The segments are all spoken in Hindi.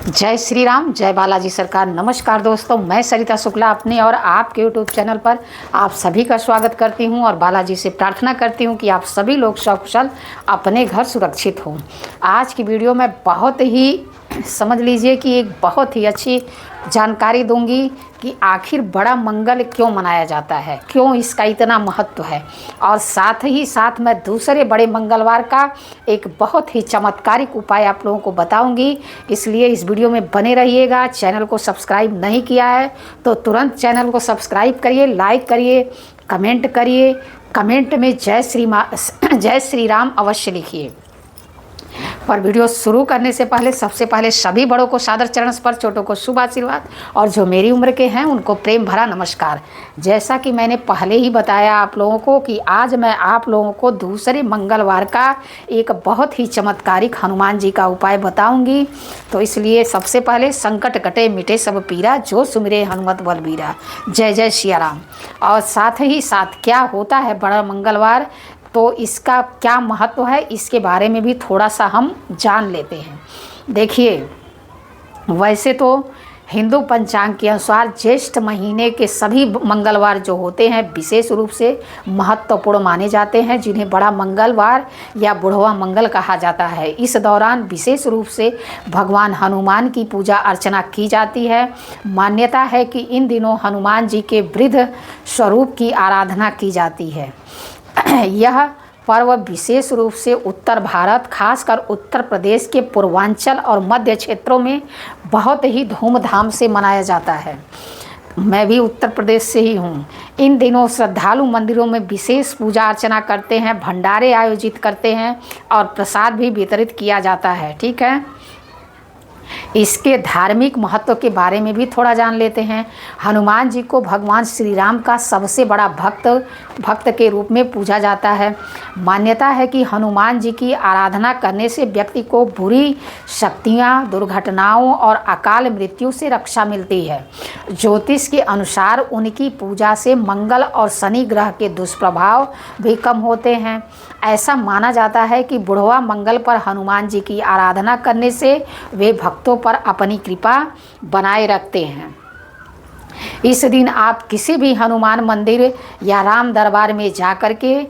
जय श्री राम, जय बालाजी सरकार। नमस्कार दोस्तों, मैं सरिता शुक्ला अपने और आपके यूट्यूब चैनल पर आप सभी का स्वागत करती हूं और बालाजी से प्रार्थना करती हूं कि आप सभी लोग सकुशल अपने घर सुरक्षित हों। आज की वीडियो में बहुत ही समझ लीजिए कि एक बहुत ही अच्छी जानकारी दूंगी कि आखिर बड़ा मंगल क्यों मनाया जाता है, क्यों इसका इतना महत्व है। और साथ ही साथ मैं दूसरे बड़े मंगलवार का एक बहुत ही चमत्कारिक उपाय आप लोगों को बताऊंगी, इसलिए इस वीडियो में बने रहिएगा। चैनल को सब्सक्राइब नहीं किया है तो तुरंत चैनल को सब्सक्राइब करिए, लाइक करिए, कमेंट करिए। कमेंट में जय श्री राम अवश्य लिखिए। पर वीडियो शुरू करने से पहले सबसे पहले सभी बड़ों को सादर चरण स्पर्श, छोटों को शुभ आशीर्वाद और जो मेरी उम्र के हैं उनको प्रेम भरा नमस्कार। जैसा कि मैंने पहले ही बताया आप लोगों को कि आज मैं आप लोगों को दूसरे मंगलवार का एक बहुत ही चमत्कारिक हनुमान जी का उपाय बताऊंगी। तो इसलिए सबसे पहले संकट कटे मिटे सब पीरा, जो सुमिरे हनुमत बलबीरा। जय जय सिया राम। और साथ ही साथ क्या होता है बड़ा मंगलवार, तो इसका क्या महत्व है, इसके बारे में भी थोड़ा सा हम जान लेते हैं। देखिए, वैसे तो हिंदू पंचांग के अनुसार ज्येष्ठ महीने के सभी मंगलवार जो होते हैं विशेष रूप से महत्वपूर्ण माने जाते हैं, जिन्हें बड़ा मंगलवार या बुढ़वा मंगल कहा जाता है। इस दौरान विशेष रूप से भगवान हनुमान की पूजा अर्चना की जाती है। मान्यता है कि इन दिनों हनुमान जी के वृद्ध स्वरूप की आराधना की जाती है। यह पर्व विशेष रूप से उत्तर भारत, खासकर उत्तर प्रदेश के पूर्वांचल और मध्य क्षेत्रों में बहुत ही धूमधाम से मनाया जाता है। मैं भी उत्तर प्रदेश से ही हूँ। इन दिनों श्रद्धालु मंदिरों में विशेष पूजा अर्चना करते हैं, भंडारे आयोजित करते हैं और प्रसाद भी वितरित किया जाता है। ठीक है, इसके धार्मिक महत्व के बारे में भी थोड़ा जान लेते हैं। हनुमान जी को भगवान श्री राम का सबसे बड़ा भक्त के रूप में पूजा जाता है। मान्यता है कि हनुमान जी की आराधना करने से व्यक्ति को बुरी शक्तियाँ, दुर्घटनाओं और अकाल मृत्यु से रक्षा मिलती है। ज्योतिष के अनुसार उनकी पूजा से मंगल और शनि ग्रह के दुष्प्रभाव भी कम होते हैं। ऐसा माना जाता है कि बुढ़वा मंगल पर हनुमान जी की आराधना करने से वे भक्तों पर अपनी कृपा बनाए रखते हैं। इस दिन आप किसी भी हनुमान मंदिर या राम दरबार में जाकर के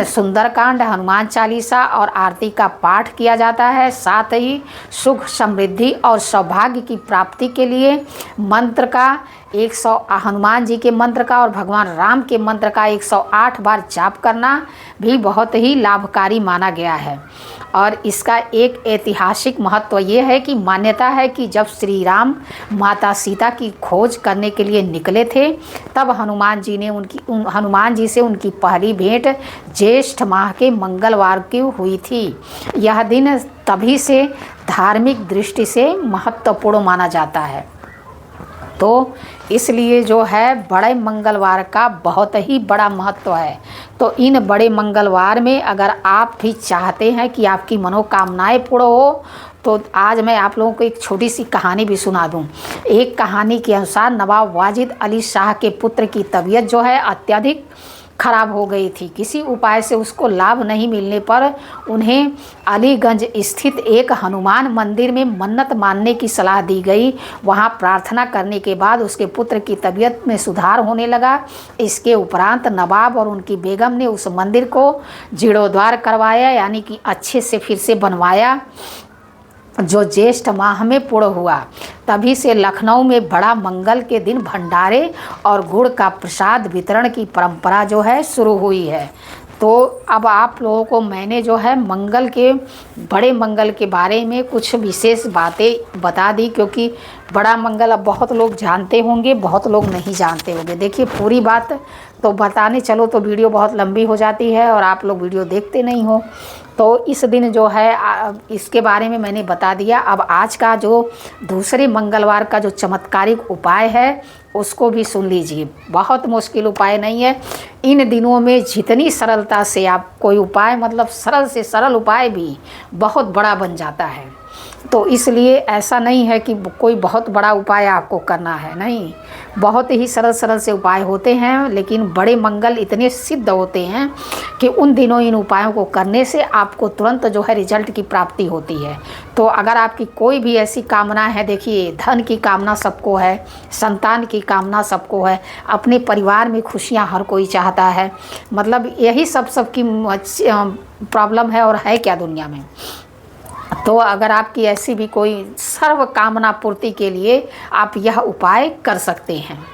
सुंदरकांड, हनुमान चालीसा और आरती का पाठ किया जाता है। साथ ही सुख, समृद्धि और सौभाग्य की प्राप्ति के लिए मंत्र का 100 हनुमान जी के मंत्र का और भगवान राम के मंत्र का 108 बार जाप करना भी बहुत ही लाभकारी माना गया है। और इसका एक ऐतिहासिक महत्व ये है कि मान्यता है कि जब श्री राम माता सीता की खोज करने के लिए निकले थे, तब हनुमान जी से उनकी पहली भेंट ज्येष्ठ माह के मंगलवार की हुई थी। यह दिन तभी से धार्मिक दृष्टि से महत्वपूर्ण माना जाता है। तो इसलिए जो है बड़े मंगलवार का बहुत ही बड़ा महत्व है। तो इन बड़े मंगलवार में अगर आप भी चाहते हैं कि आपकी मनोकामनाएं पूर्ण हो, तो आज मैं आप लोगों को एक छोटी सी कहानी भी सुना दूं। एक कहानी के अनुसार नवाब वाजिद अली शाह के पुत्र की तबीयत जो है अत्यधिक खराब हो गई थी। किसी उपाय से उसको लाभ नहीं मिलने पर उन्हें अलीगंज स्थित एक हनुमान मंदिर में मन्नत मानने की सलाह दी गई। वहां प्रार्थना करने के बाद उसके पुत्र की तबीयत में सुधार होने लगा। इसके उपरांत नवाब और उनकी बेगम ने उस मंदिर को जीर्णोद्धार करवाया, यानी कि अच्छे से फिर से बनवाया, जो ज्येष्ठ माह में पूर्ण हुआ। तभी से लखनऊ में बड़ा मंगल के दिन भंडारे और गुड़ का प्रसाद वितरण की परंपरा जो है शुरू हुई है। तो अब आप लोगों को मैंने जो है बड़े मंगल के बारे में कुछ विशेष बातें बता दी, क्योंकि बड़ा मंगल अब बहुत लोग जानते होंगे, बहुत लोग नहीं जानते होंगे। देखिए, पूरी बात तो बताने चलो तो वीडियो बहुत लंबी हो जाती है और आप लोग वीडियो देखते नहीं हो। तो इस दिन जो है इसके बारे में मैंने बता दिया। अब आज का जो दूसरे मंगलवार का जो चमत्कारिक उपाय है उसको भी सुन लीजिए। बहुत मुश्किल उपाय नहीं है। इन दिनों में जितनी सरलता से आप कोई उपाय, मतलब सरल से सरल उपाय भी बहुत बड़ा बन जाता है। तो इसलिए ऐसा नहीं है कि कोई बहुत बड़ा उपाय आपको करना है, नहीं, बहुत ही सरल सरल से उपाय होते हैं, लेकिन बड़े मंगल इतने सिद्ध होते हैं कि उन दिनों इन उपायों को करने से आपको तुरंत जो है रिजल्ट की प्राप्ति होती है। तो अगर आपकी कोई भी ऐसी कामना है, देखिए धन की कामना सबको है, संतान की कामना सबको है, अपने परिवार में खुशियाँ हर कोई चाहता है, मतलब यही सबकी प्रॉब्लम है और है क्या दुनिया में। तो अगर आपकी ऐसी भी कोई सर्व कामना पूर्ति के लिए आप यह उपाय कर सकते हैं,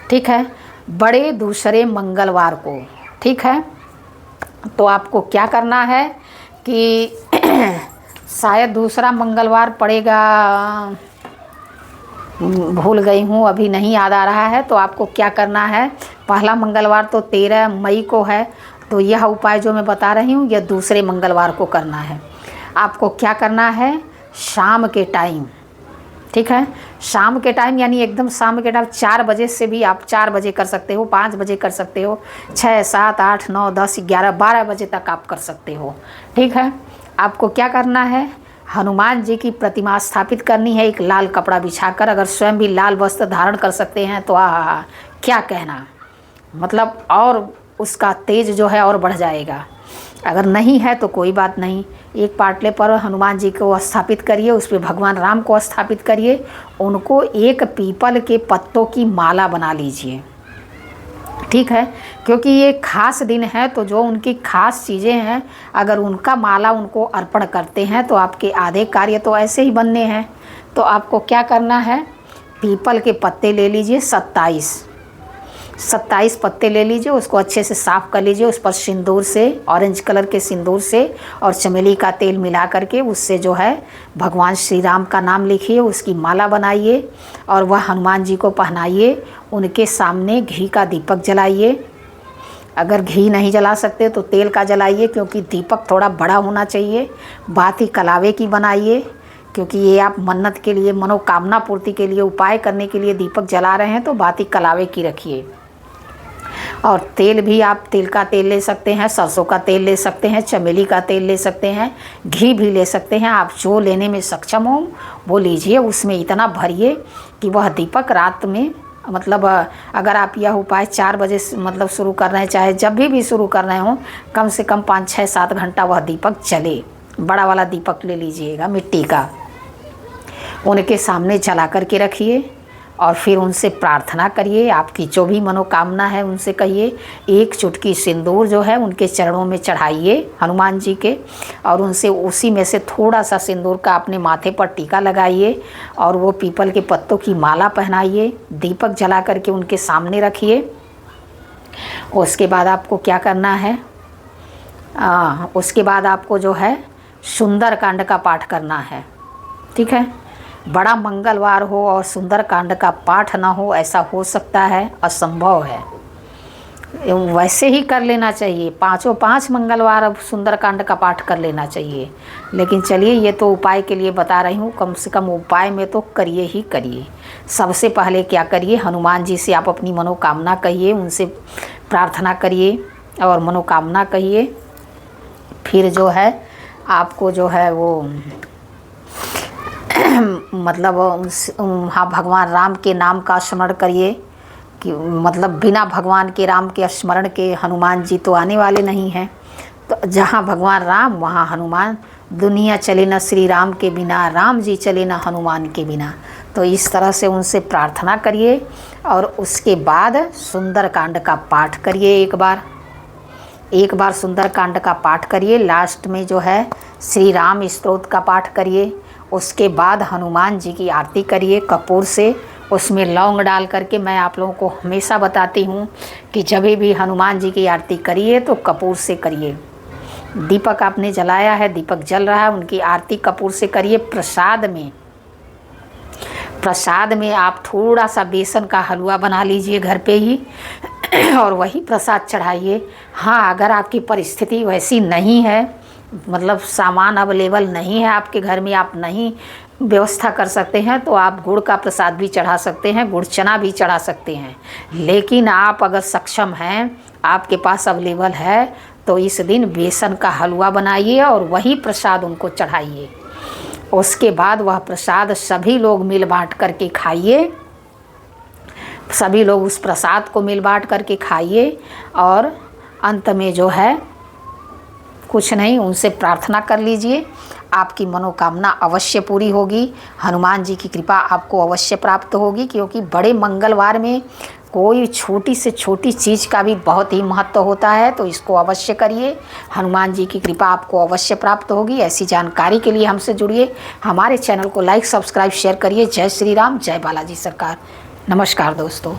ठीक है, बड़े दूसरे मंगलवार को, ठीक है। तो आपको क्या करना है कि शायद दूसरा मंगलवार पड़ेगा, भूल गई हूँ, अभी नहीं याद आ रहा है। तो आपको क्या करना है, पहला मंगलवार तो 13 मई को है, तो यह उपाय जो मैं बता रही हूँ यह दूसरे मंगलवार को करना है। आपको क्या करना है, शाम के टाइम, ठीक है, शाम के टाइम यानी एकदम शाम के टाइम 4 बजे से भी आप 4 बजे कर सकते हो, 5 बजे कर सकते हो, 6, 7, 8, 9, 10, 11, 12 बजे तक आप कर सकते हो, ठीक है। आपको क्या करना है, हनुमान जी की प्रतिमा स्थापित करनी है, एक लाल कपड़ा बिछाकर। अगर स्वयं भी लाल वस्त्र धारण कर सकते हैं तो क्या कहना, मतलब और उसका तेज जो है और बढ़ जाएगा। अगर नहीं है तो कोई बात नहीं, एक पाटले पर हनुमान जी को स्थापित करिए, उस पर भगवान राम को स्थापित करिए, उनको एक पीपल के पत्तों की माला बना लीजिए, ठीक है, क्योंकि ये खास दिन है, तो जो उनकी खास चीज़ें हैं अगर उनका माला उनको अर्पण करते हैं तो आपके आधे कार्य तो ऐसे ही बनने हैं। तो आपको क्या करना है, पीपल के पत्ते ले लीजिए, 27 पत्ते ले लीजिए, उसको अच्छे से साफ़ कर लीजिए, उस पर सिंदूर से, ऑरेंज कलर के सिंदूर से और चमेली का तेल मिला करके उससे जो है भगवान श्री राम का नाम लिखिए, उसकी माला बनाइए और वह हनुमान जी को पहनाइए। उनके सामने घी का दीपक जलाइए, अगर घी नहीं जला सकते तो तेल का जलाइए, क्योंकि दीपक थोड़ा बड़ा होना चाहिए। बाती कलावे की बनाइए, क्योंकि ये आप मन्नत के लिए, मनोकामना पूर्ति के लिए, उपाय करने के लिए दीपक जला रहे हैं, तो बाती कलावे की रखिए। और तेल भी आप तिल का तेल ले सकते हैं, सरसों का तेल ले सकते हैं, चमेली का तेल ले सकते हैं, घी भी ले सकते हैं। आप जो लेने में सक्षम हो वो लीजिए, उसमें इतना भरिए कि वह दीपक रात में, मतलब अगर आप यह उपाय 4 बजे मतलब शुरू कर रहे हैं, चाहे जब भी शुरू कर रहे हो, कम से कम 5, 6, 7 घंटा वह दीपक जले। बड़ा वाला दीपक ले लीजिएगा मिट्टी का, उनके सामने जला करके रखिए और फिर उनसे प्रार्थना करिए, आपकी जो भी मनोकामना है उनसे कहिए। एक चुटकी सिंदूर जो है उनके चरणों में चढ़ाइए हनुमान जी के, और उनसे उसी में से थोड़ा सा सिंदूर का अपने माथे पर टीका लगाइए और वो पीपल के पत्तों की माला पहनाइए, दीपक जला करके उनके सामने रखिए। उसके बाद आपको क्या करना है, उसके बाद आपको जो है सुंदर कांड का पाठ करना है, ठीक है। बड़ा मंगलवार हो और सुंदर कांड का पाठ ना हो, ऐसा हो सकता है, असंभव है। वैसे ही कर लेना चाहिए, 5 मंगलवार अब सुंदर कांड का पाठ कर लेना चाहिए। लेकिन चलिए, ये तो उपाय के लिए बता रही हूँ, कम से कम उपाय में तो करिए ही करिए। सबसे पहले क्या करिए, हनुमान जी से आप अपनी मनोकामना कहिए, उनसे प्रार्थना करिए और मनोकामना कहिए। फिर जो है आपको जो है वो मतलब हाँ, भगवान राम के नाम का स्मरण करिए, कि मतलब बिना भगवान के राम के स्मरण के हनुमान जी तो आने वाले नहीं हैं। तो जहाँ भगवान राम वहाँ हनुमान, दुनिया चले न श्री राम के बिना, राम जी चले न हनुमान के बिना। तो इस तरह से उनसे प्रार्थना करिए और उसके बाद सुंदर कांड का पाठ करिए। एक बार सुंदर कांड का पाठ करिए, लास्ट में जो है श्री राम स्तोत्र का पाठ करिए। उसके बाद हनुमान जी की आरती करिए कपूर से, उसमें लौंग डाल करके। मैं आप लोगों को हमेशा बताती हूँ कि जब भी हनुमान जी की आरती करिए तो कपूर से करिए। दीपक आपने जलाया है, दीपक जल रहा है, उनकी आरती कपूर से करिए। प्रसाद में आप थोड़ा सा बेसन का हलवा बना लीजिए घर पे ही और वही प्रसाद चढ़ाइए। हाँ, अगर आपकी परिस्थिति वैसी नहीं है, मतलब सामान अवेलेबल नहीं है आपके घर में, आप नहीं व्यवस्था कर सकते हैं, तो आप गुड़ का प्रसाद भी चढ़ा सकते हैं, गुड़ चना भी चढ़ा सकते हैं। लेकिन आप अगर सक्षम हैं, आपके पास अवेलेबल है, तो इस दिन बेसन का हलवा बनाइए और वही प्रसाद उनको चढ़ाइए। उसके बाद वह प्रसाद सभी लोग मिल बांट करके खाइए। सभी लोग उस प्रसाद को मिल बांट करके खाइए और अंत में जो है कुछ नहीं, उनसे प्रार्थना कर लीजिए, आपकी मनोकामना अवश्य पूरी होगी। हनुमान जी की कृपा आपको अवश्य प्राप्त होगी, क्योंकि बड़े मंगलवार में कोई छोटी से छोटी चीज़ का भी बहुत ही महत्व होता है, तो इसको अवश्य करिए। हनुमान जी की कृपा आपको अवश्य प्राप्त होगी। ऐसी जानकारी के लिए हमसे जुड़िए, हमारे चैनल को लाइक सब्सक्राइब शेयर करिए। जय श्री राम, जय बालाजी सरकार। नमस्कार दोस्तों।